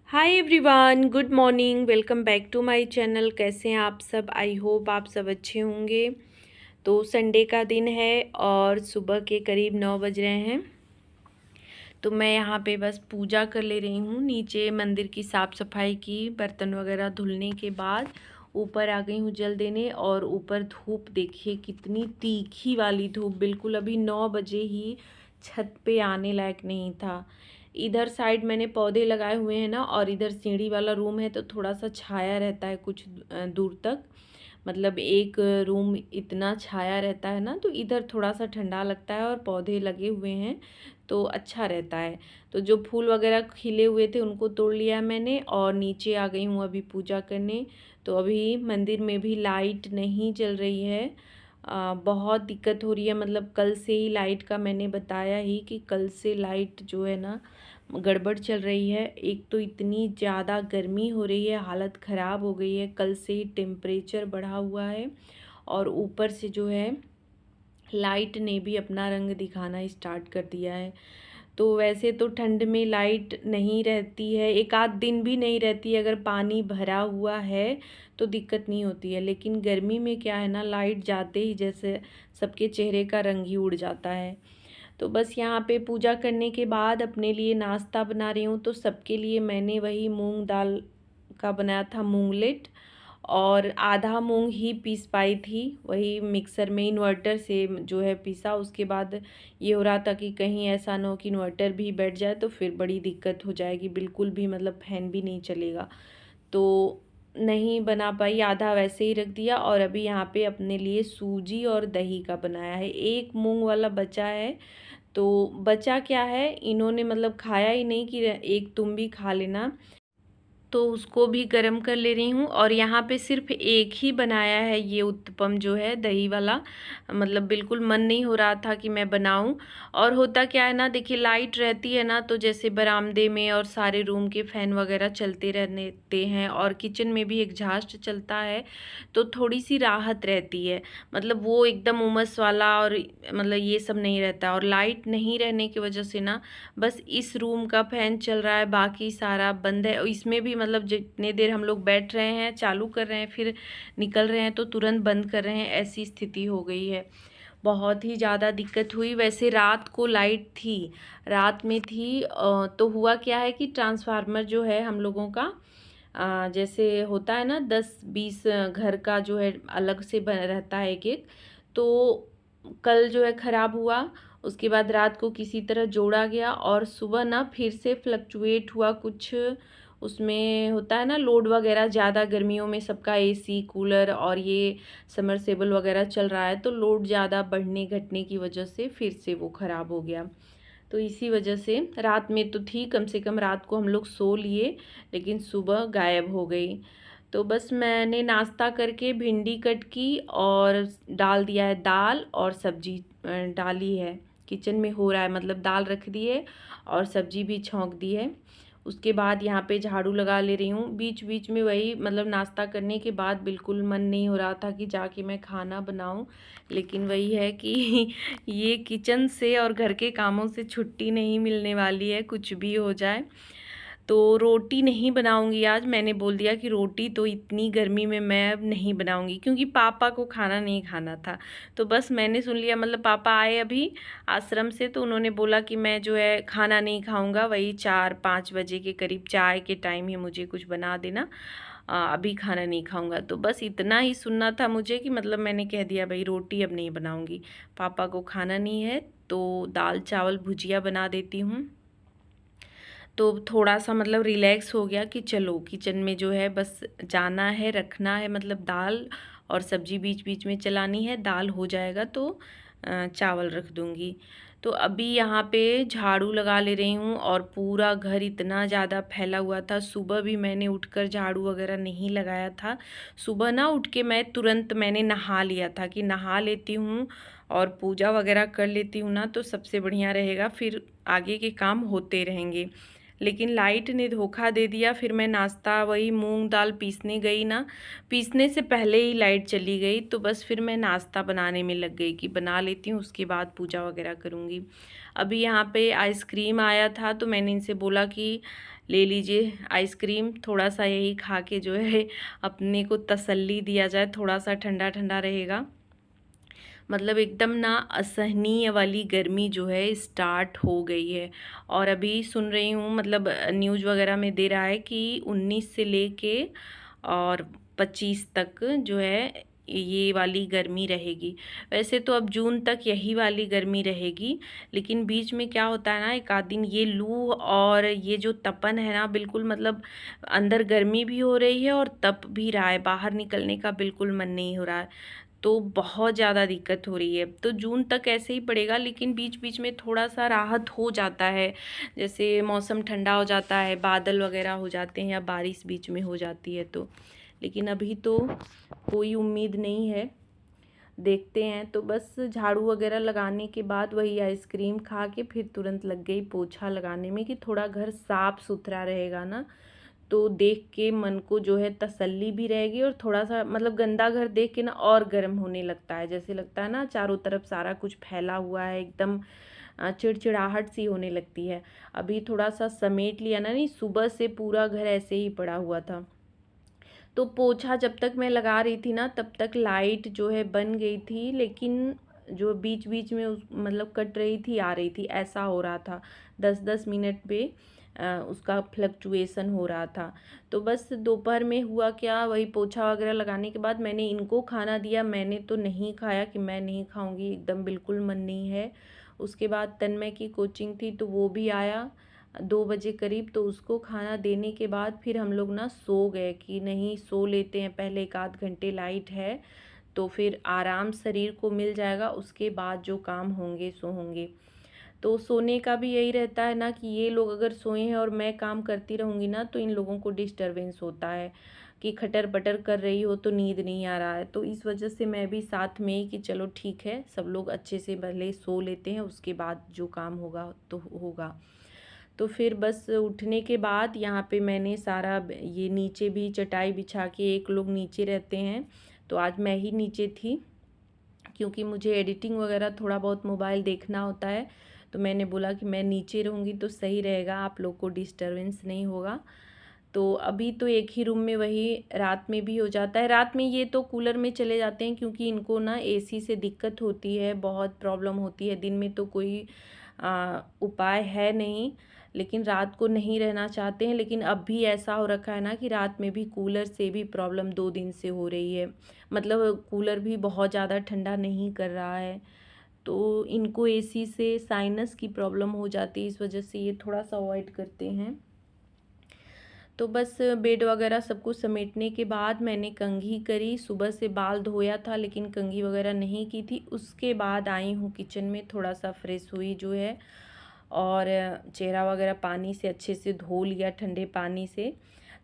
Hi everyone, good morning. Welcome back to my channel. कैसे हैं आप सब? आई होप आप सब अच्छे होंगे। तो संडे का दिन है और सुबह के करीब 9 बज रहे हैं। तो मैं यहाँ पे बस पूजा कर ले रही हूँ। नीचे मंदिर की साफ़ सफाई की, बर्तन वगैरह धुलने के बाद ऊपर आ गई हूँ जल देने। और ऊपर धूप देखिए कितनी तीखी वाली धूप, बिल्कुल अभी 9 बजे ही छत पे आने लायक नहीं था। इधर साइड मैंने पौधे लगाए हुए हैं ना, और इधर सीढ़ी वाला रूम है तो थोड़ा सा छाया रहता है कुछ दूर तक। मतलब एक रूम इतना छाया रहता है ना, तो इधर थोड़ा सा ठंडा लगता है और पौधे लगे हुए हैं तो अच्छा रहता है। तो जो फूल वगैरह खिले हुए थे उनको तोड़ लिया मैंने और नीचे आ गई हूँ अभी पूजा करने। तो अभी मंदिर में भी लाइट नहीं चल रही है। बहुत दिक्कत हो रही है। मतलब कल से ही लाइट का मैंने बताया ही कि कल से लाइट जो है ना गड़बड़ चल रही है। एक तो इतनी ज़्यादा गर्मी हो रही है, हालत ख़राब हो गई है। कल से ही टेम्परेचर बढ़ा हुआ है और ऊपर से जो है लाइट ने भी अपना रंग दिखाना स्टार्ट कर दिया है। तो वैसे तो ठंड में लाइट नहीं रहती है, एक आध दिन भी नहीं रहती है। अगर पानी भरा हुआ है तो दिक्कत नहीं होती है, लेकिन गर्मी में क्या है ना, लाइट जाते ही जैसे सबके चेहरे का रंग ही उड़ जाता है। तो बस यहाँ पे पूजा करने के बाद अपने लिए नाश्ता बना रही हूँ। तो सबके लिए मैंने वही मूंग दाल का बनाया था मूंगलेट, और आधा मूंग ही पीस पाई थी, वही मिक्सर में इन्वर्टर से जो है पीसा। उसके बाद ये हो रहा था कि कहीं ऐसा ना हो कि इन्वर्टर भी बैठ जाए तो फिर बड़ी दिक्कत हो जाएगी, बिल्कुल भी मतलब फैन भी नहीं चलेगा। तो नहीं बना पाई, आधा वैसे ही रख दिया। और अभी यहाँ पे अपने लिए सूजी और दही का बनाया है। एक मूंग वाला बचा है, तो बचा क्या है, इन्होंने मतलब खाया ही नहीं कि एक तुम भी खा लेना, तो उसको भी गरम कर ले रही हूँ। और यहाँ पे सिर्फ एक ही बनाया है ये उत्तपम जो है दही वाला। मतलब बिल्कुल मन नहीं हो रहा था कि मैं बनाऊँ। और होता क्या है ना, देखिए लाइट रहती है ना तो जैसे बरामदे में और सारे रूम के फ़ैन वगैरह चलते रहते हैं और किचन में भी एग्जॉस्ट चलता है, तो थोड़ी सी राहत रहती है। मतलब वो एकदम उमस वाला और मतलब ये सब नहीं रहता। और लाइट नहीं रहने की वजह से ना बस इस रूम का फ़ैन चल रहा है, बाकी सारा बंद है। और इसमें भी मतलब जितने देर हम लोग बैठ रहे हैं चालू कर रहे हैं, फिर निकल रहे हैं तो तुरंत बंद कर रहे हैं, ऐसी स्थिति हो गई है। बहुत ही ज़्यादा दिक्कत हुई। वैसे रात को लाइट थी, रात में थी। तो हुआ क्या है कि ट्रांसफार्मर जो है हम लोगों का, जैसे होता है ना 10-20 घर का जो है अलग से बन रहता है एक एक, तो कल जो है ख़राब हुआ। उसके बाद रात को किसी तरह जोड़ा गया और सुबह ना फिर से फ्लक्चुएट हुआ कुछ। उसमें होता है ना लोड वगैरह ज़्यादा, गर्मियों में सबका एसी कूलर और ये समरसेबल वगैरह चल रहा है, तो लोड ज़्यादा बढ़ने घटने की वजह से फिर से वो ख़राब हो गया। तो इसी वजह से रात में तो थी, कम से कम रात को हम लोग सो लिए, लेकिन सुबह गायब हो गई। तो बस मैंने नाश्ता करके भिंडी कट की और डाल दिया है दाल, और सब्जी डाली है, किचन में हो रहा है। मतलब दाल रख दी है और सब्जी भी छौंक दी है। उसके बाद यहाँ पे झाड़ू लगा ले रही हूँ। बीच बीच में वही मतलब नाश्ता करने के बाद बिल्कुल मन नहीं हो रहा था कि जाके मैं खाना बनाऊँ, लेकिन वही है कि ये किचन से और घर के कामों से छुट्टी नहीं मिलने वाली है, कुछ भी हो जाए। तो रोटी नहीं बनाऊंगी आज। मैंने बोल दिया कि रोटी तो इतनी गर्मी में मैं अब नहीं बनाऊंगी, क्योंकि पापा को खाना नहीं खाना था। तो बस मैंने सुन लिया, मतलब पापा आए अभी आश्रम से, तो उन्होंने बोला कि मैं जो है खाना नहीं खाऊंगा, वही 4-5 बजे के करीब चाय के टाइम ही मुझे कुछ बना देना, अभी खाना नहीं खाऊंगा। तो बस इतना ही सुनना था मुझे कि मतलब मैंने कह दिया भाई रोटी अब नहीं बनाऊंगी, पापा को खाना नहीं है। तो दाल चावल भुजिया बना देती हूँ। तो थोड़ा सा मतलब रिलैक्स हो गया कि चलो किचन में जो है बस जाना है, रखना है, मतलब दाल और सब्जी बीच बीच में चलानी है। दाल हो जाएगा तो चावल रख दूँगी। तो अभी यहाँ पे झाड़ू लगा ले रही हूँ और पूरा घर इतना ज़्यादा फैला हुआ था। सुबह भी मैंने उठकर झाड़ू वगैरह नहीं लगाया था। सुबह ना उठ के मैं तुरंत मैंने नहा लिया था कि नहा लेती हूँ और पूजा वगैरह कर लेती हूँ ना, तो सबसे बढ़िया रहेगा, फिर आगे के काम होते रहेंगे। लेकिन लाइट ने धोखा दे दिया। फिर मैं नाश्ता वही मूंग दाल पीसने गई ना, पीसने से पहले ही लाइट चली गई। तो बस फिर मैं नाश्ता बनाने में लग गई कि बना लेती हूँ, उसके बाद पूजा वगैरह करूँगी। अभी यहाँ पे आइसक्रीम आया था तो मैंने इनसे बोला कि ले लीजिए आइसक्रीम, थोड़ा सा यही खा के जो है अपने को तसल्ली दिया जाए, थोड़ा सा ठंडा ठंडा रहेगा। मतलब एकदम ना असहनीय वाली गर्मी जो है स्टार्ट हो गई है। और अभी सुन रही हूँ, मतलब न्यूज़ वगैरह में दे रहा है कि 19 से लेके और 25 तक जो है ये वाली गर्मी रहेगी। वैसे तो अब जून तक यही वाली गर्मी रहेगी, लेकिन बीच में क्या होता है ना, एक आध दिन ये लू और ये जो तपन है ना, बिल्कुल मतलब अंदर गर्मी भी हो रही है और तप भी रहा है, बाहर निकलने का बिल्कुल मन नहीं हो रहा है। तो बहुत ज़्यादा दिक्कत हो रही है। तो जून तक ऐसे ही पड़ेगा, लेकिन बीच बीच में थोड़ा सा राहत हो जाता है, जैसे मौसम ठंडा हो जाता है, बादल वगैरह हो जाते हैं या बारिश बीच में हो जाती है तो। लेकिन अभी तो कोई उम्मीद नहीं है, देखते हैं। तो बस झाड़ू वगैरह लगाने के बाद वही आइसक्रीम खा के फिर तुरंत लग गई पोछा लगाने में कि थोड़ा घर साफ सुथरा रहेगा ना, तो देख के मन को जो है तसल्ली भी रहेगी। और थोड़ा सा मतलब गंदा घर देख के ना और गर्म होने लगता है, जैसे लगता है ना चारों तरफ सारा कुछ फैला हुआ है, एकदम चिड़चिड़ाहट सी होने लगती है। अभी थोड़ा सा समेट लिया ना, नहीं सुबह से पूरा घर ऐसे ही पड़ा हुआ था। तो पोछा जब तक मैं लगा रही थी ना, तब तक लाइट जो है बन गई थी, लेकिन जो बीच बीच में मतलब कट रही थी आ रही थी, ऐसा हो रहा था। 10-10 मिनट पे उसका फ्लक्चुएसन हो रहा था। तो बस दोपहर में हुआ क्या, वही पोछा वगैरह लगाने के बाद मैंने इनको खाना दिया। मैंने तो नहीं खाया कि मैं नहीं खाऊंगी, एकदम बिल्कुल मन नहीं है। उसके बाद तन्मय की कोचिंग थी तो वो भी आया 2 बजे करीब, तो उसको खाना देने के बाद फिर हम लोग ना सो गए कि नहीं सो लेते हैं पहले, 1 आध घंटे लाइट है तो फिर आराम शरीर को मिल जाएगा, उसके बाद जो काम होंगे सो होंगे। तो सोने का भी यही रहता है ना कि ये लोग अगर सोए हैं और मैं काम करती रहूँगी ना, तो इन लोगों को डिस्टरबेंस होता है कि खटर पटर कर रही हो तो नींद नहीं आ रहा है। तो इस वजह से मैं भी साथ में ही कि चलो ठीक है, सब लोग अच्छे से भले सो लेते हैं, उसके बाद जो काम होगा तो होगा। तो फिर बस उठने के बाद यहाँ पे मैंने सारा ये नीचे भी चटाई बिछा के, एक लोग नीचे रहते हैं तो आज मैं ही नीचे थी, क्योंकि मुझे एडिटिंग वगैरह थोड़ा बहुत मोबाइल देखना होता है। तो मैंने बोला कि मैं नीचे रहूँगी तो सही रहेगा, आप लोग को डिस्टरबेंस नहीं होगा। तो अभी तो एक ही रूम में, वही रात में भी हो जाता है। रात में ये तो कूलर में चले जाते हैं, क्योंकि इनको ना एसी से दिक्कत होती है, बहुत प्रॉब्लम होती है। दिन में तो कोई उपाय है नहीं, लेकिन रात को नहीं रहना चाहते हैं। लेकिन अब भी ऐसा हो रखा है ना कि रात में भी कूलर से भी प्रॉब्लम 2 दिन से हो रही है। मतलब कूलर भी बहुत ज़्यादा ठंडा नहीं कर रहा है, तो इनको एसी से साइनस की प्रॉब्लम हो जाती है, इस वजह से ये थोड़ा सा अवॉइड करते हैं। तो बस बेड वगैरह सब कुछ समेटने के बाद मैंने कंघी करी। सुबह से बाल धोया था लेकिन कंघी वगैरह नहीं की थी। उसके बाद आई हूँ किचन में, थोड़ा सा फ्रेश हुई जो है, और चेहरा वगैरह पानी से अच्छे से धो लिया, ठंडे पानी से।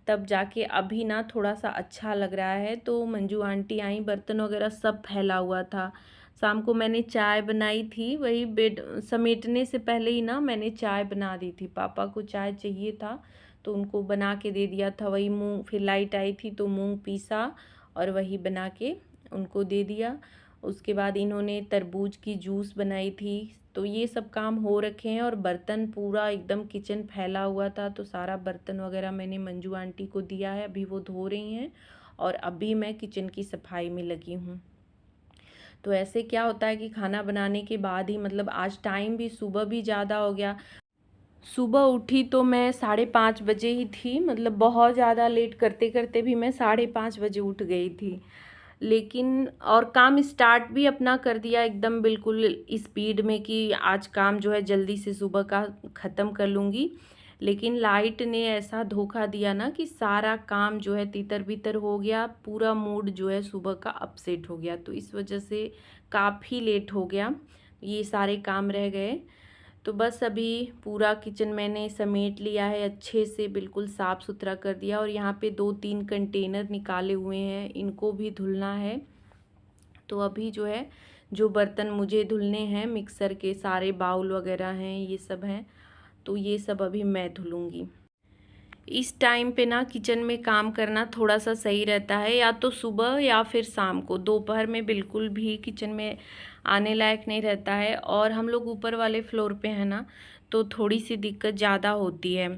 तब जाके अभी ना थोड़ा सा अच्छा लग रहा है। तो मंजू आंटी आई, बर्तन वगैरह सब फैला हुआ था। शाम को मैंने चाय बनाई थी, वही बेड समेटने से पहले ही ना मैंने चाय बना दी थी। पापा को चाय चाहिए था तो उनको बना के दे दिया था। वही मूंग, फिर लाइट आई थी तो मूंग पीसा और वही बना के उनको दे दिया। उसके बाद इन्होंने तरबूज की जूस बनाई थी। तो ये सब काम हो रखे हैं, और बर्तन पूरा एकदम किचन फैला हुआ था, तो सारा बर्तन वगैरह मैंने मंजू आंटी को दिया है, अभी वो धो रही हैं और अभी मैं किचन की सफाई में लगी हूँ। तो ऐसे क्या होता है कि खाना बनाने के बाद ही, मतलब आज टाइम भी सुबह भी ज़्यादा हो गया। सुबह उठी तो मैं 5:30 बजे ही थी, मतलब बहुत ज़्यादा लेट करते करते भी मैं 5:30 बजे उठ गई थी। लेकिन और काम स्टार्ट भी अपना कर दिया एकदम बिल्कुल स्पीड में कि आज काम जो है जल्दी से सुबह का ख़त्म कर लूँगी। लेकिन लाइट ने ऐसा धोखा दिया ना कि सारा काम जो है तितर बितर हो गया, पूरा मूड जो है सुबह का अपसेट हो गया। तो इस वजह से काफ़ी लेट हो गया, ये सारे काम रह गए। तो बस अभी पूरा किचन मैंने समेट लिया है, अच्छे से बिल्कुल साफ़ सुथरा कर दिया। और यहाँ पे 2-3 कंटेनर निकाले हुए हैं, इनको भी धुलना है। तो अभी जो है, जो बर्तन मुझे धुलने हैं, मिक्सर के सारे बाउल वगैरह हैं, ये सब हैं, तो ये सब अभी मैं धुलूँगी। इस टाइम पे ना किचन में काम करना थोड़ा सा सही रहता है, या तो सुबह या फिर शाम को। दोपहर में बिल्कुल भी किचन में आने लायक नहीं रहता है, और हम लोग ऊपर वाले फ्लोर पे हैं ना, तो थोड़ी सी दिक्कत ज़्यादा होती है।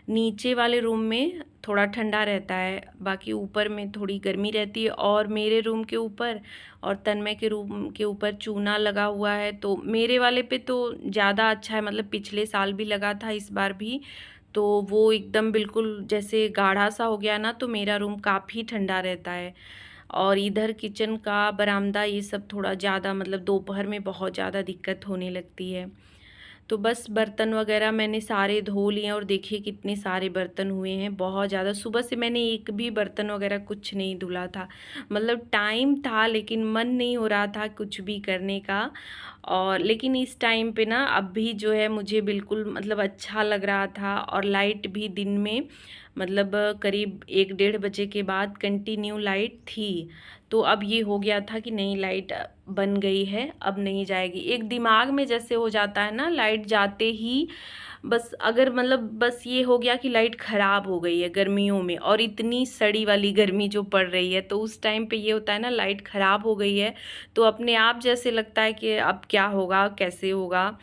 नीचे वाले रूम में थोड़ा ठंडा रहता है, बाकी ऊपर में थोड़ी गर्मी रहती है। और मेरे रूम के ऊपर और तन्मय के रूम के ऊपर चूना लगा हुआ है, तो मेरे वाले पे तो ज़्यादा अच्छा है, मतलब पिछले साल भी लगा था, इस बार भी। तो वो एकदम बिल्कुल जैसे गाढ़ा सा हो गया ना, तो मेरा रूम काफ़ी ठंडा रहता है। और इधर किचन का बरामदा ये सब थोड़ा ज़्यादा, मतलब दोपहर में बहुत ज़्यादा दिक्कत होने लगती है। तो बस बर्तन वगैरह मैंने सारे धो लिए, और देखिए कितने सारे बर्तन हुए हैं, बहुत ज़्यादा। सुबह से मैंने एक भी बर्तन वगैरह कुछ नहीं धुला था, मतलब टाइम था लेकिन मन नहीं हो रहा था कुछ भी करने का। और लेकिन इस टाइम पे ना अभी जो है मुझे बिल्कुल मतलब अच्छा लग रहा था। और लाइट भी दिन में मतलब करीब 1 डेढ़ बजे के बाद कंटिन्यू लाइट थी। तो अब ये हो गया था कि नहीं, लाइट बन गई है, अब नहीं जाएगी। एक दिमाग में जैसे हो जाता है ना, लाइट जाते ही बस, अगर मतलब बस ये हो गया कि लाइट ख़राब हो गई है गर्मियों में, और इतनी सड़ी वाली गर्मी जो पड़ रही है, तो उस टाइम पे ये होता है ना, लाइट ख़राब हो गई है, तो अपने आप जैसे लगता है कि अब क्या होगा, कैसे होगा,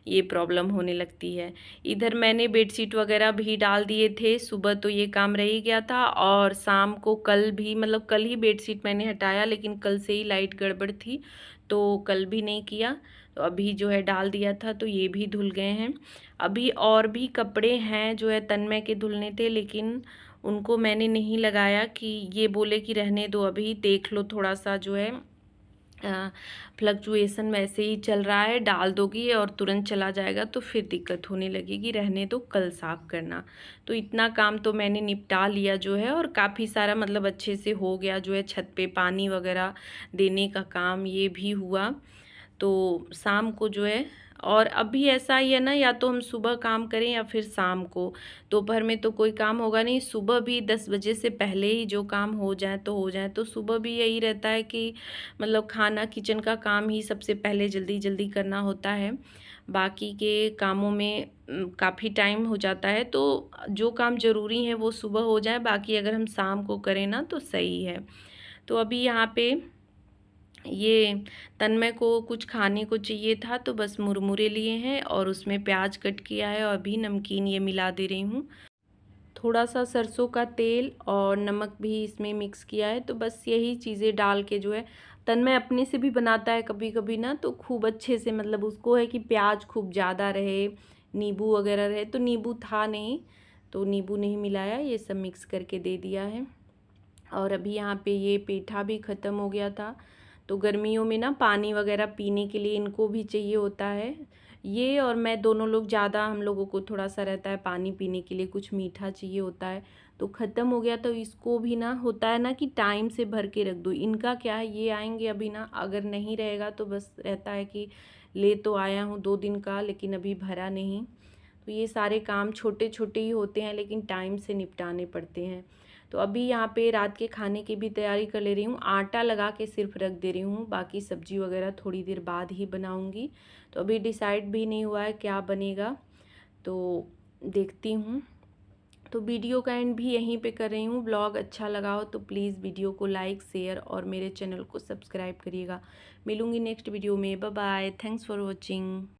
ये प्रॉब्लम होने लगती है। इधर मैंने बेडशीट वगैरह भी डाल दिए थे, सुबह तो ये काम रह ही गया था, और शाम को कल भी, मतलब कल ही बेडशीट मैंने हटाया, लेकिन कल से ही लाइट गड़बड़ थी, तो कल भी नहीं किया। तो अभी जो है डाल दिया था, तो ये भी धुल गए हैं। अभी और भी कपड़े हैं जो है तन्मय के धुलने थे, लेकिन उनको मैंने नहीं लगाया, कि ये बोले कि रहने दो, अभी देख लो, थोड़ा सा जो है फ्लक्चुएसन वैसे ही चल रहा है, डाल दोगी और तुरंत चला जाएगा तो फिर दिक्कत होने लगेगी, रहने दो, कल साफ़ करना। तो इतना काम तो मैंने निपटा लिया जो है, और काफ़ी सारा मतलब अच्छे से हो गया जो है। छत पे पानी वगैरह देने का काम ये भी हुआ, तो शाम को जो है, और अभी ऐसा ही है ना, या तो हम सुबह काम करें या फिर शाम को। दोपहर में तो कोई काम होगा नहीं, सुबह भी 10 बजे से पहले ही जो काम हो जाए तो हो जाए। तो सुबह भी यही रहता है कि मतलब खाना किचन का काम ही सबसे पहले जल्दी जल्दी करना होता है, बाकी के कामों में काफ़ी टाइम हो जाता है। तो जो काम ज़रूरी है वो सुबह हो जाए, बाकी अगर हम शाम को करें ना तो सही है। तो अभी यहाँ पे ये तन्मय को कुछ खाने को चाहिए था, तो बस मुरमुरे लिए हैं और उसमें प्याज कट किया है, और अभी नमकीन ये मिला दे रही हूँ। थोड़ा सा सरसों का तेल और नमक भी इसमें मिक्स किया है, तो बस यही चीज़ें डाल के जो है, तन्मय अपने से भी बनाता है कभी कभी ना, तो खूब अच्छे से, मतलब उसको है कि प्याज खूब ज़्यादा रहे, नींबू वगैरह रहे, तो नींबू था नहीं, तो नींबू नहीं मिलाया, ये सब मिक्स करके दे दिया है। और अभी यहाँ पे ये पेठा भी ख़त्म हो गया था, तो गर्मियों में ना पानी वगैरह पीने के लिए इनको भी चाहिए होता है। ये और मैं दोनों लोग ज़्यादा, हम लोगों को थोड़ा सा रहता है पानी पीने के लिए, कुछ मीठा चाहिए होता है, तो ख़त्म हो गया। तो इसको भी ना होता है ना कि टाइम से भर के रख दो। इनका क्या है, ये आएंगे अभी ना, अगर नहीं रहेगा तो बस रहता है कि ले तो आया हूँ 2 दिन का, लेकिन अभी भरा नहीं। तो ये सारे काम छोटे छोटे ही होते हैं, लेकिन टाइम से निपटाने पड़ते हैं। तो अभी यहाँ पे रात के खाने की भी तैयारी कर ले रही हूँ, आटा लगा के सिर्फ रख दे रही हूँ, बाकी सब्जी वगैरह थोड़ी देर बाद ही बनाऊँगी। तो अभी डिसाइड भी नहीं हुआ है क्या बनेगा, तो देखती हूँ। तो वीडियो का एंड भी यहीं पे कर रही हूँ। ब्लॉग अच्छा लगा हो तो प्लीज़ वीडियो को लाइक, शेयर और मेरे चैनल को सब्सक्राइब करिएगा। मिलूँगी नेक्स्ट वीडियो में। Bye bye, thanks for watching.